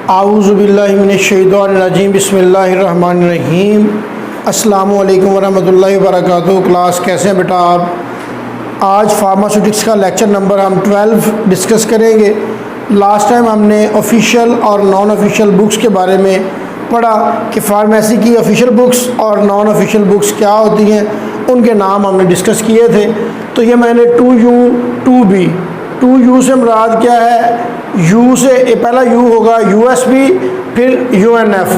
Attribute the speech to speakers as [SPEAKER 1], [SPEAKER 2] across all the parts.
[SPEAKER 1] आऊज़ुबिल्लाहिमिनश्शैतानिर्रजीम बिस्मिल्लाहिर्रहमानिर्रहीम। अस्सलामु अलैकुम वरहमतुल्लाहि वबरकातुहू। क्लास कैसे हैं बेटा आप? आज फार्मास्यूटिक्स का लेक्चर नंबर हम 12 डिस्कस करेंगे। लास्ट टाइम हमने ऑफिशियल और नॉन ऑफिशियल बुक्स के बारे में पढ़ा कि फार्मेसी की ऑफिशियल बुक्स और नॉन ऑफिशियल बुक्स क्या होती हैं, उनके नाम हमने डिस्कस किए थे। तो ये मैंने 2U 2B 2U से मुराद क्या है? यू से पहला यू होगा USB, फिर UNF।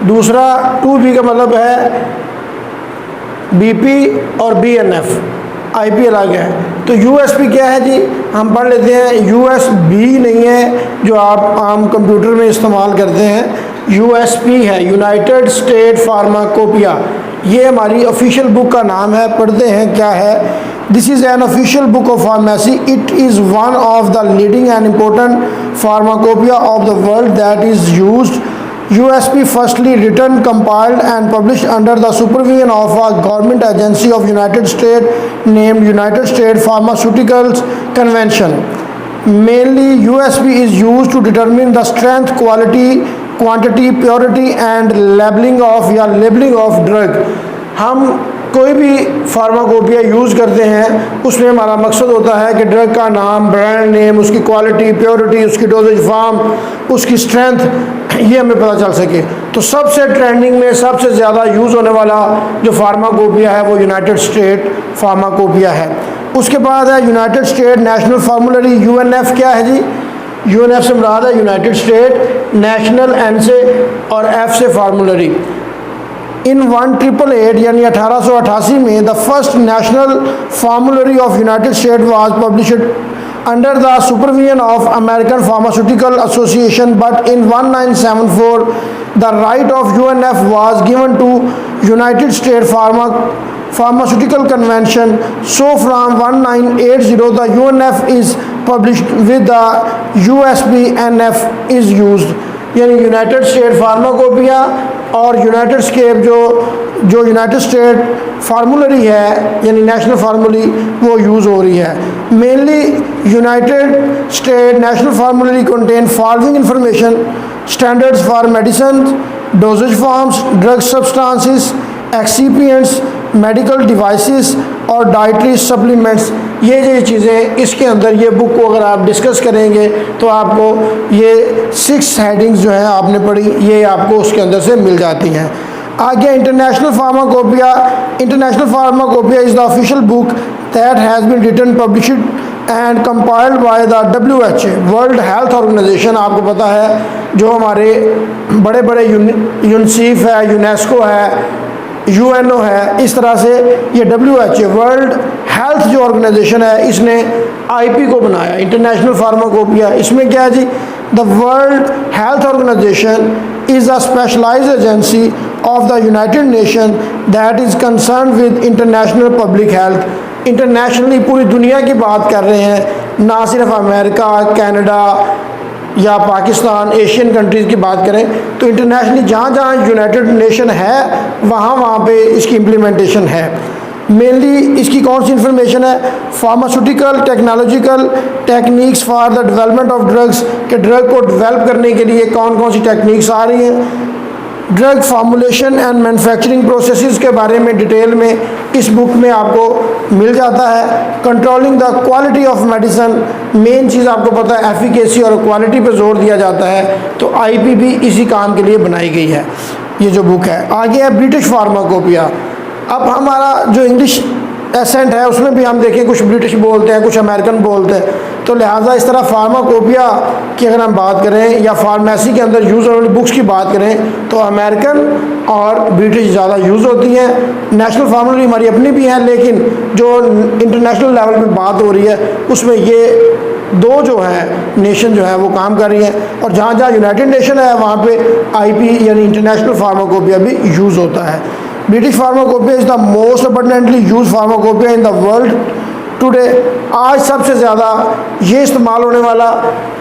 [SPEAKER 1] दूसरा 2B का मतलब है BP और BNF, IP अलग है। तो USB क्या है जी? हम पढ़ लेते हैं। USB नहीं है जो आप आम कंप्यूटर में इस्तेमाल करते हैं, USP है, यूनाइटेड स्टेट फार्माकोपिया। ये हमारी ऑफिशियल बुक का नाम है। पढ़ते हैं क्या है। This is an official book of pharmacy. It is one of the leading and important pharmacopoeia of the world that is used. USP firstly written, compiled and published under the supervision of a government agency of United States named United States Pharmaceuticals Convention. Mainly USP is used to determine the strength, quality, quantity, purity and labeling of drug. हम कोई भी pharmacopoeia use करते हैं, उसमें हमारा मकसद होता है कि ड्रग का नाम, ब्रांड नेम, उसकी क्वालिटी, प्योरिटी, उसकी डोजेज फॉर्म, उसकी स्ट्रेंथ, ये हमें पता चल सके। तो सबसे ट्रेंडिंग में सबसे ज़्यादा यूज़ होने वाला जो फार्माकोपिया है वो यूनाइटेड स्टेट फार्माकोपिया है। उसके बाद है यूनाइटेड स्टेट नेशनल फार्मूलरी। UNF क्या है जी? UNF से मुराद है यूनाइटेड स्टेट नेशनल, N से और F से फार्मूलरी। इन 1888 यानी 1888 में the first national formulary of United State was published under the supervision of American Pharmaceutical Association, but in 1974 the right of UNF was given to United State Pharmaceutical Convention. So from 1980 the UNF is published with the USP NF is used. यानी United State pharmacopoeia और United State जो United State formulary है यानी national formulary, वो use हो रही है। Mainly United state national formulary contain following information: standards for medicine, dosage forms, drug substances, excipients, medical devices और डाइटरी सप्लीमेंट्स। ये चीज़ें इसके अंदर, ये बुक को अगर आप डिस्कस करेंगे तो आपको ये 6 हेडिंग्स जो हैं आपने पढ़ी, ये आपको उसके अंदर से मिल जाती हैं। आगे international pharmacopoeia. International pharmacopoeia is the official book that has been written, published and compiled by the WHO World health Organization. आपको पता है जो हमारे बड़े बड़े यूनिसेफ है, यूनेस्को है, UNO है, इस तरह से ये WHO वर्ल्ड हेल्थ जो ऑर्गेनाइजेशन है, इसने IP को बनाया, इंटरनेशनल फार्माकोपिया। इसमें क्या है जी? The world health organisation is a specialised agency of the united nation that is concern with international public health. Internationally पूरी दुनिया की बात कर रहे हैं, ना सिर्फ अमेरिका, कनाडा या पाकिस्तान, एशियन कंट्रीज़ की बात करें तो इंटरनेशनली जहाँ जहाँ यूनाइटेड नेशन है वहाँ पे इसकी इम्प्लीमेंटेशन है। मेनली इसकी कौन सी इन्फॉर्मेशन है? Pharmaceutical technological techniques for the development of drugs, के ड्रग को डेवलप करने के लिए कौन कौन सी टेक्निक्स आ रही हैं। Drug formulation and manufacturing processes के बारे में डिटेल में इस बुक में आपको मिल जाता है। Controlling the quality of medicine, मेन चीज़ आपको पता है एफिकेसी और क्वालिटी पे जोर दिया जाता है, तो IP भी इसी काम के लिए बनाई गई है ये जो बुक है। आगे है ब्रिटिश फार्माकोपिया। अब हमारा जो इंग्लिश एसेंट है उसमें भी हम देखें, कुछ ब्रिटिश बोलते हैं, कुछ अमेरिकन बोलते हैं, तो लिहाजा इस तरह फार्माकोपिया की अगर हम बात करें या फार्मेसी के अंदर यूज़ होने वाली बुक्स की बात करें तो अमेरिकन और ब्रिटिश ज़्यादा यूज़ होती हैं। नेशनल फार्मूलरी हमारी अपनी भी है, लेकिन जो इंटरनेशनल लेवल पे बात हो रही है उसमें ये दो जो है नेशन जो है वो काम कर रही हैं, और जहाँ जहाँ यूनाइटेड नेशन है वहाँ पे IP यानी इंटरनेशनल फार्माकोपिया भी यूज़ होता है। British pharmacopoeia is the most abundantly use pharmacopoeia in the world today. आज सबसे ज़्यादा ये इस्तेमाल होने वाला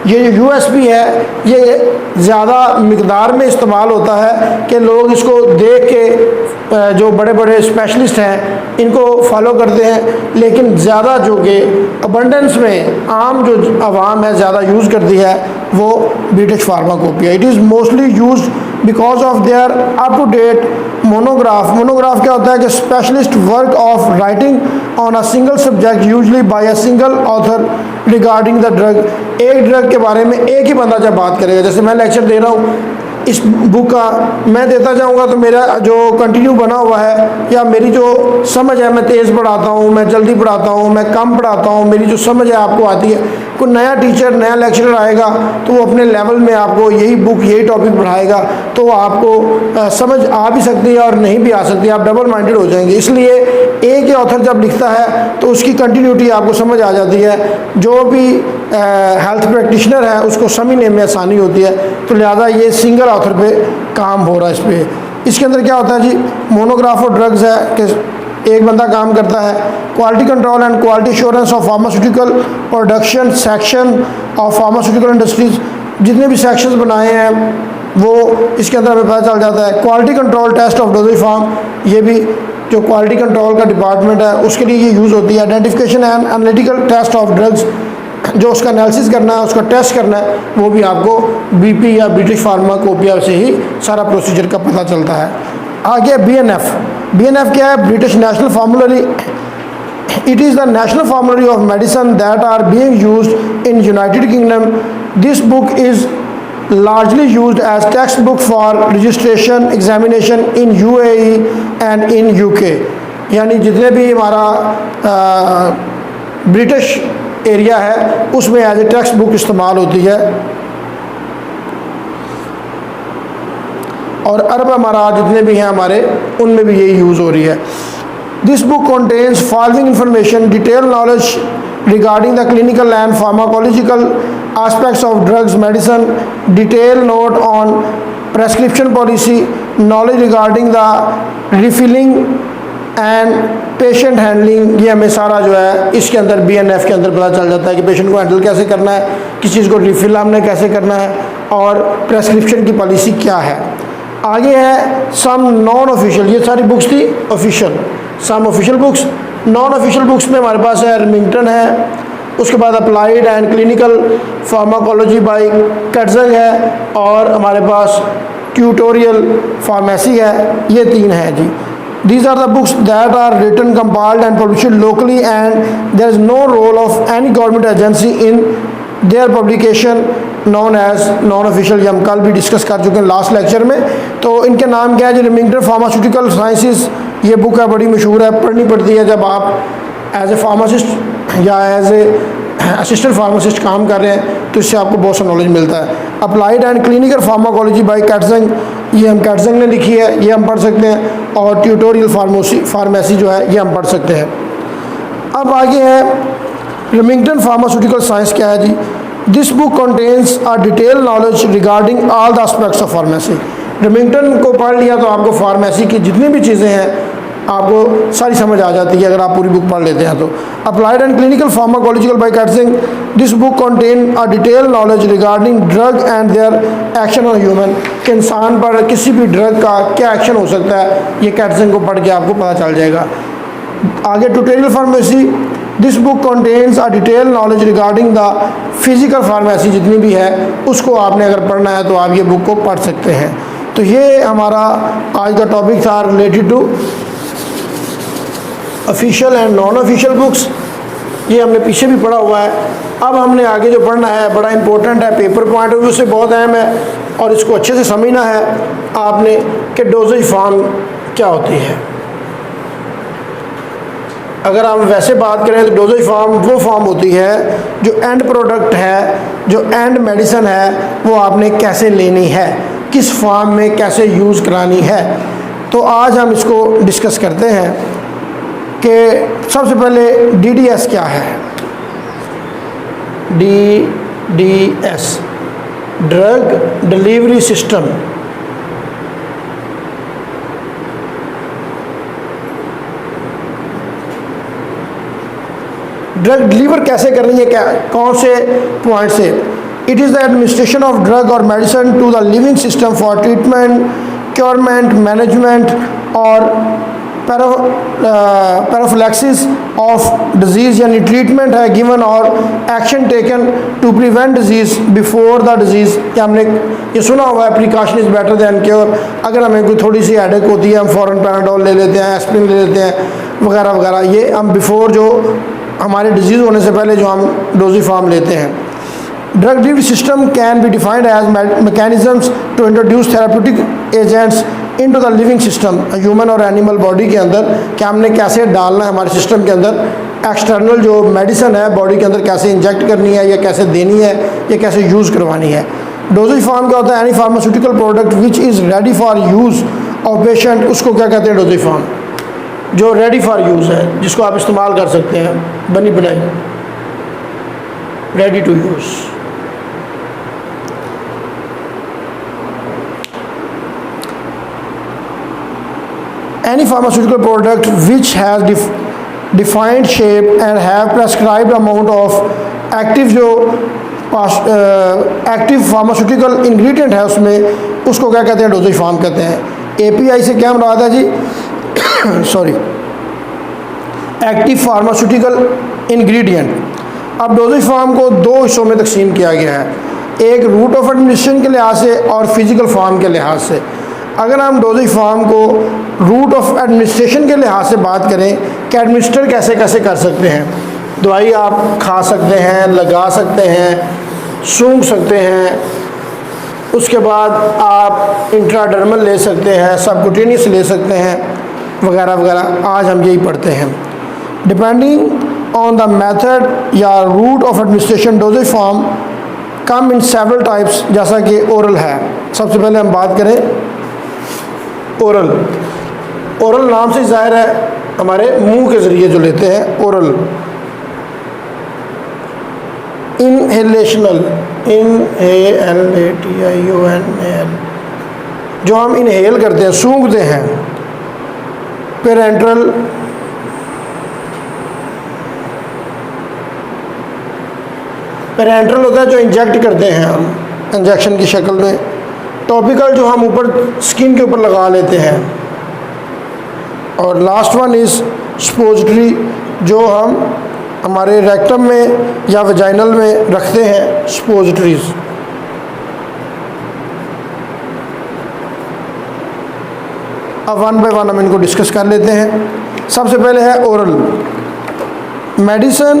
[SPEAKER 1] ये जो USP है, ये ज़्यादा मिकदार में इस्तेमाल होता है कि लोग इसको देख के जो बड़े बड़े स्पेशलिस्ट हैं इनको फॉलो करते हैं, लेकिन ज़्यादा जो कि अबंडेंस में आम जो आवाम है ज़्यादा यूज़ करती है वो British pharmacopoeia. It is mostly use because of their up to date monograph. Monograph क्या होता है कि specialist work of writing on a single subject usually by a single author regarding the drug. एक drug के बारे में एक ही बंदा जब बात करेगा, जैसे मैं लेक्चर दे रहा हूँ इस बुक का मैं देता जाऊंगा तो मेरा जो कंटिन्यू बना हुआ है या मेरी जो समझ है, मैं तेज़ पढ़ाता हूँ, मैं जल्दी पढ़ाता हूँ, मैं कम पढ़ाता हूँ, मेरी जो समझ है आपको आती है। कोई नया टीचर नया लेक्चरर आएगा तो वो अपने लेवल में आपको यही बुक यही टॉपिक पढ़ाएगा तो आपको समझ आ भी सकती है और नहीं भी आ सकती, आप डबल माइंडेड हो जाएंगे। इसलिए एक ही ऑथर जब लिखता है तो उसकी कंटिन्यूटी आपको समझ आ जाती है, जो भी हेल्थ प्रैक्टिशनर है उसको समझने में आसानी होती है। तो लिहाजा ये सिंगल ऑथर पे काम हो रहा है। इस पर इसके अंदर क्या होता है जी, मोनोग्राफ ऑफ ड्रग्स है कि एक बंदा काम करता है। Quality control and quality assurance of pharmaceutical production section of pharmaceutical industries, जितने भी सेक्शंस बनाए हैं वो इसके अंदर हमें पता चल जाता है। Quality control test of dosage form, ये भी जो क्वालिटी कंट्रोल का डिपार्टमेंट है उसके लिए ये यूज़ होती है। Identification and analytical test of drugs, जो उसका एनालिसिस करना है उसका टेस्ट करना है वो भी आपको बीपी या ब्रिटिश फार्माकोपिया से ही सारा प्रोसीजर का पता चलता है। आगे बीएनएफ। बीएनएफ क्या है? British national formulary. It is the national formulary of medicine that are being used in United Kingdom. This book is largely used as textbook for registration examination in UAE and in UK। यानी जितने भी हमारा British area है उसमें as a text book इस्तेमाल होती है, और अरब अमारात जितने भी हैं हमारे उनमें भी यही यूज़ हो रही है। This book contains following information: detailed knowledge regarding the clinical and pharmacological aspects of drugs medicine, detailed note on prescription policy, knowledge regarding the refilling and patient handling. ये हमें सारा जो है इसके अंदर बीएनएफ के अंदर पता चल जाता है कि पेशेंट को हैंडल कैसे करना है, किस चीज़ को रिफिल हमने कैसे करना है, और प्रेस्क्रिप्शन की पॉलिसी क्या है। आगे है सम नॉन ऑफिशियल, ये सारी बुक्स थी official, some official books. Non official books में हमारे पास है रिमिंगटन है, उसके बाद applied and clinical pharmacology by Katzung है, और हमारे पास ट्यूटोरियल फार्मेसी है। ये तीन है जी। These are the books that are written, compiled and published locally, and there is no role of any government agency in their publication, known as non-official। ये हम कल भी डिस्कस कर चुके हैं लास्ट लेक्चर में। तो इनके नाम क्या है जी? रिमिंगटन फार्मास्यूटिकल साइंसेस, ये बुक है, बड़ी मशहूर है, पढ़नी पड़ती है जब आप एज ए फार्मासिस्ट या एज ए असिस्टेंट फार्मासिस्ट काम कर रहे हैं तो इससे आपको बहुत सा नॉलेज मिलता है। Applied and clinical pharmacology by Katzung, ये हम कैटजंग ने लिखी है, ये हम पढ़ सकते हैं, और ट्यूटोरियल फार्मेसी जो है ये हम पढ़ सकते हैं। अब आगे है रिमिंगटन फार्मास्यूटिकल साइंस क्या है जी? This book contains a detail knowledge regarding all the aspects of pharmacy. Remington को पढ़ लिया तो आपको फार्मेसी की जितनी भी चीज़ें हैं आपको सारी समझ आ जाती है अगर आप पूरी बुक पढ़ लेते हैं तो। Applied and clinical pharmacological by Katzung, this book contain a detail knowledge regarding drug and their action on human, कि इंसान पर किसी भी ड्रग का क्या एक्शन हो सकता है, ये कैटजंग को पढ़ के आपको पता चल जाएगा। आगे tutorial pharmacy, this book contains a detail knowledge regarding the physical pharmacy, जितनी भी है उसको आपने अगर पढ़ना है तो आप ये बुक को पढ़ सकते हैं। तो ये हमारा आज का टॉपिक था related to official and non official books. ये हमने पीछे भी पढ़ा हुआ है। अब हमने आगे जो पढ़ना है बड़ा इंपॉर्टेंट है, पेपर पॉइंट ऑफ व्यू से बहुत अहम है, और इसको अच्छे से समझना है आपने कि डोजेज फॉर्म क्या होती है। अगर हम वैसे बात करें तो डोजेज फॉर्म वो फॉर्म होती है जो एंड प्रोडक्ट है, जो एंड मेडिसिन है, वो आपने कैसे लेनी है, किस फॉर्म में कैसे यूज़ करानी है। तो आज हम इसको डिस्कस करते हैं कि सबसे पहले DDS क्या है। DDS drug delivery system. Drug deliver कैसे करनी है, क्या कौन से पॉइंट से? It is the administration of drug और medicine to the living system for treatment, curement, management और पैराफिलैक्सिस ऑफ डिजीज़ यानी ट्रीटमेंट है गिवन और action taken to prevent disease before the disease. क्या हमने ये सुना हुआ है, precaution is better than cure. अगर हमें कोई थोड़ी सी हेडेक होती है हम फ़ौरन पैराडोल ले लेते हैं, एस्पिरिन ले लेते हैं वगैरह वगैरह, ये हम बिफोर जो हमारे डिजीज़ होने से पहले जो हम डोज़िफार्म लेते हैं। Drug delivery system can be defined as mechanisms to introduce therapeutic agents into the living system, human और एनिमल बॉडी के अंदर कि हमने कैसे डालना है हमारे सिस्टम के अंदर, एक्सटर्नल जो मेडिसिन है बॉडी के अंदर कैसे इंजेक्ट करनी है या कैसे देनी है या कैसे यूज़ करवानी है। डोजेज फार्म क्या होता है? Any pharmaceutical product which is ready for use of patient, उसको क्या कहते हैं? Dosage form. जो रेडी फॉर यूज़ है, जिसको आप इस्तेमाल कर सकते हैं, बनी बनाई, ready to use. Any pharmaceutical product which has defined shape and have prescribed amount of active जो एक्टिव फार्मास्यूटिकल इंग्रेडिएंट है उसमें, उसको क्या कहते हैं? डोजेज फार्म कहते हैं। एपीआई से क्या मुराद है जी? Sorry, active pharmaceutical ingredient. अब डोजेज फार्म को दो हिस्सों में तकसीम किया गया है, एक रूट ऑफ एडमिनिस्ट्रेशन के लिहाज से और फिजिकल फार्म के लिहाज से। अगर हम डोजेज फार्म को रूट ऑफ एडमिनिस्ट्रेशन के लिहाज से बात करें कि एडमिनिस्टर कैसे कैसे कर सकते हैं, दवाई आप खा सकते हैं, लगा सकते हैं, सूंघ सकते हैं, उसके बाद आप इंट्राडर्मल ले सकते हैं, सबक्यूटेनियस ले सकते हैं वगैरह वगैरह, आज हम यही पढ़ते हैं। डिपेंडिंग ऑन द मेथड या route of administration dosage form come in several types, जैसा कि ओरल है। सबसे पहले हम बात करें ओरल। ओरल नाम से ज़ाहिर है हमारे मुंह के ज़रिए जो लेते हैं, ओरल। इनहेलेशनल, INHALATIONAL, जो हम इनहेल करते हैं, सूंघते हैं। पेरेंट्रल, पेरेंट्रल होता है जो इंजेक्ट करते हैं हम इंजेक्शन की शक्ल में। टॉपिकल, जो हम ऊपर स्किन के ऊपर लगा लेते हैं। और लास्ट वन इज़ स्पोजिटरी, जो हम हमारे रेक्टम में या वजाइनल में रखते हैं, स्पोजिटरीज। अब वन बाय वन हम इनको डिस्कस कर लेते हैं। सबसे पहले है ओरल। मेडिसिन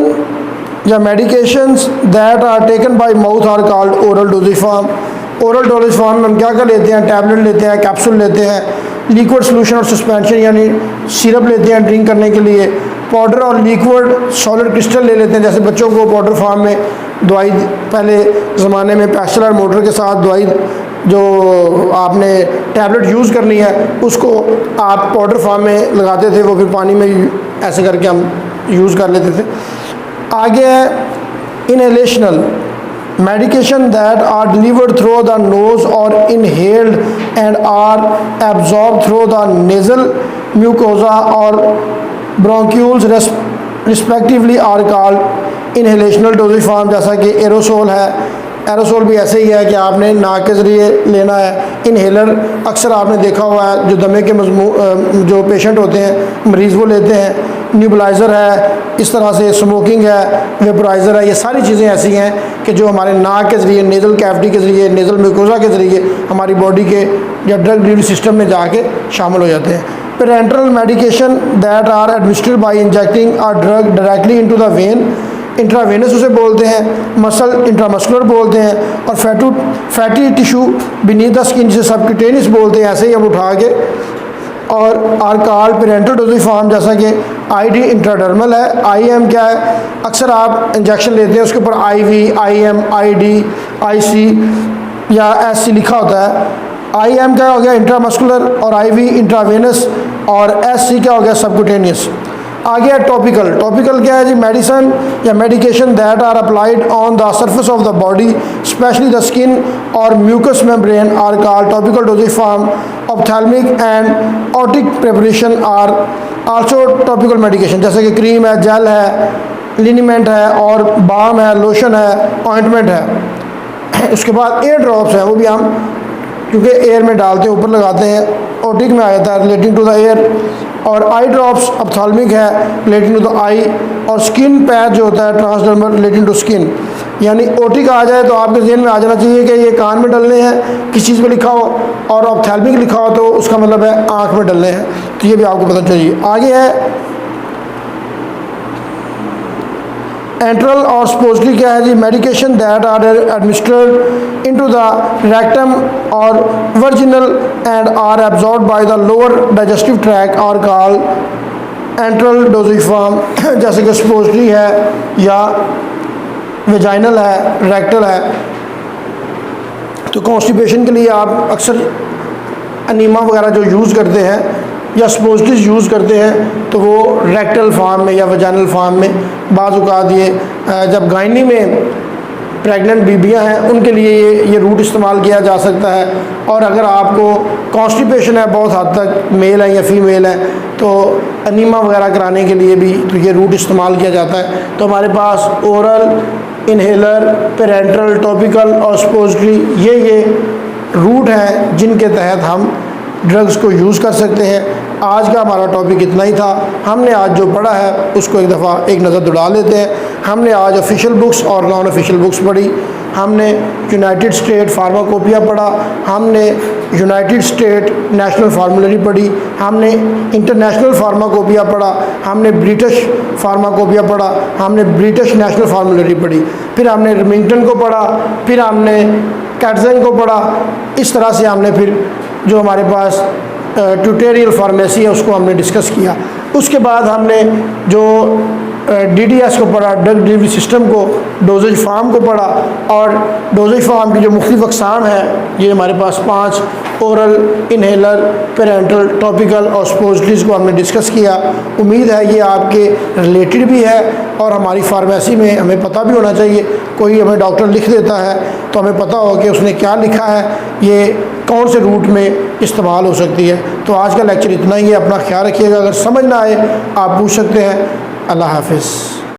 [SPEAKER 1] या medications that are taken by mouth are called oral dosage form. Oral dosage form में हम क्या क्या लेते हैं? टैबलेट लेते हैं, कैप्सूल लेते हैं, लिक्विड सोल्यूशन और सस्पेंशन यानी सिरप लेते हैं ड्रिंक करने के लिए, पाउडर और लिक्विड सॉलिड क्रिस्टल ले लेते हैं। जैसे बच्चों को पाउडर फॉर्म में दवाई, पहले ज़माने में पैस्टल और मोटर के साथ दवाई जो आपने टैबलेट यूज़ करनी है उसको आप पाउडर फॉर्म में लगाते थे, वो फिर पानी में ऐसे करके हम यूज़ कर लेते थे। आगे है inhalational, medication that are delivered through the nose or inhaled and are absorbed through the nasal mucosa or bronchioles respectively are called inhalational dosage form। जैसा कि एरोसोल है, एरोसोल भी ऐसे ही है कि आपने नाक के ज़रिए लेना है। इनहेलर अक्सर आपने देखा हुआ है, जो दमे के जो पेशेंट होते हैं मरीज़ वो लेते हैं। न्यूबलाइज़र है, इस तरह से स्मोकिंग है, वेपराइज़र है, ये सारी चीज़ें ऐसी हैं कि जो हमारे नाक के ज़रिए, नेज़ल कैविटी के ज़रिए, नेज़ल म्यूकोसा के ज़रिए हमारी बॉडी के या ड्रग डिलीवरी सिस्टम में जाके शामिल हो जाते हैं। Parenteral medication that are administered by injecting our drug directly into the vein, intravenous उसे बोलते हैं, मसल इंट्रामस्कुलर बोलते हैं, और fatty tissue beneath the skin जिसे सबक्यूटेनियस बोलते हैं, ऐसे ही हम उठा के। और are called parenteral dosages form, जैसा कि आईडी इंट्राडर्मल है। आईएम क्या है? अक्सर आप इंजेक्शन लेते हैं उसके ऊपर आईवी, आईएम, आईडी, आईसी या एससी लिखा होता है। आईएम क्या हो गया? इंट्रामस्कुलर, और आईवी इंट्रावेनस, और एससी क्या हो गया? सबक्यूटेनियस। आगे है टॉपिकल। टॉपिकल क्या है जी? मेडिसिन या medication that are applied on the surface of the body specially the skin और mucous membrane are called topical dosage form. Ophthalmic and otic preparation are also topical medication, जैसे कि cream है, jail है, लिनीमेंट है, और balm है, lotion है, ointment है। उसके बाद एयर ड्रॉप्स हैं, वो भी हम क्योंकि एयर में डालते हैं, ऊपर लगाते हैं, ओटिक में आ जाता है रिलेटिंग टू द एयर। और आई ड्रॉप्स ऑप्थेल्मिक है रिलेटिंग टू द आई। और स्किन पैच जो होता है ट्रांसडर्मल रिलेटिंग टू स्किन। यानी ओटिक आ जाए तो आपके जहन में आ जाना चाहिए कि ये कान में डलने हैं किस चीज़ में लिखा हो, और ऑप्थेल्मिक लिखा हो तो उसका मतलब है आँख में डलने हैं। तो ये भी आपको पता चाहिए। आगे है एंट्रल और स्पोजली क्या है जी, medication that are administered into the rectum और vaginal and are absorb by the lower digestive tract और कॉल्ड एंट्रल डोजेज फॉर्म। जैसे कि स्पोजली है या वेजाइनल है, रेक्टल है। तो कॉन्स्टिपेशन के लिए आप अक्सर अनीमा वगैरह जो यूज़ करते हैं या स्पोजलीज यूज़ करते हैं तो वो रेक्टल फॉर्म में या वेजाइनल फॉर्म में। बाज़ औक़ात ये जब गायनी में प्रेग्नेंट बीबियां हैं उनके लिए ये रूट इस्तेमाल किया जा सकता है। और अगर आपको कॉन्स्टिपेशन है बहुत हद तक, मेल है या फीमेल है, तो अनीमा वगैरह कराने के लिए भी तो ये रूट इस्तेमाल किया जाता है। तो हमारे पास ओरल, इनहेलर, पेरेंट्रल, टॉपिकल और स्पोजली ये रूट हैं जिनके तहत हम ड्रग्स को यूज़ कर सकते हैं। आज का हमारा टॉपिक इतना ही था। हमने आज जो पढ़ा है उसको एक दफ़ा एक नज़र दौड़ा लेते हैं। हमने आज ऑफिशियल बुक्स और नॉन ऑफिशियल बुक्स पढ़ी। हमने यूनाइटेड स्टेट फार्माकोपिया पढ़ा, हमने यूनाइटेड स्टेट नेशनल फार्मूलरी पढ़ी, हमने इंटरनेशनल फार्माकोपिया पढ़ा, हमने ब्रिटिश फार्माकोपिया पढ़ा, हमने ब्रिटिश नेशनल फार्मूलरी पढ़ी, फिर हमने रिमिंगटन को पढ़ा, फिर हमने कैटजन को पढ़ा। इस तरह से हमने फिर जो हमारे पास ट्यूटोरियल फार्मेसी है उसको हमने डिस्कस किया। उसके बाद हमने जो DDS को पढ़ा, ड्रग डिलीवरी सिस्टम को, डोजेज फार्म को पढ़ा। और डोजेज फार्म की जो मुख्तलिफ अक़साम है ये हमारे पास 5 ओरल, इनहेलर, पेरेंट्रल, टॉपिकल और स्पोजलीज को हमने डिस्कस किया। उम्मीद है ये आपके रिलेटेड भी है और हमारी फार्मेसी में हमें पता भी होना चाहिए। कोई हमें डॉक्टर लिख देता है तो हमें पता हो कि उसने क्या लिखा है, ये कौन से रूट में इस्तेमाल हो सकती है। तो आज का लेक्चर इतना ही है। अपना ख्याल रखिएगा। अगर समझ ना आए आप पूछ सकते हैं। अल्लाह हाफ़िज़।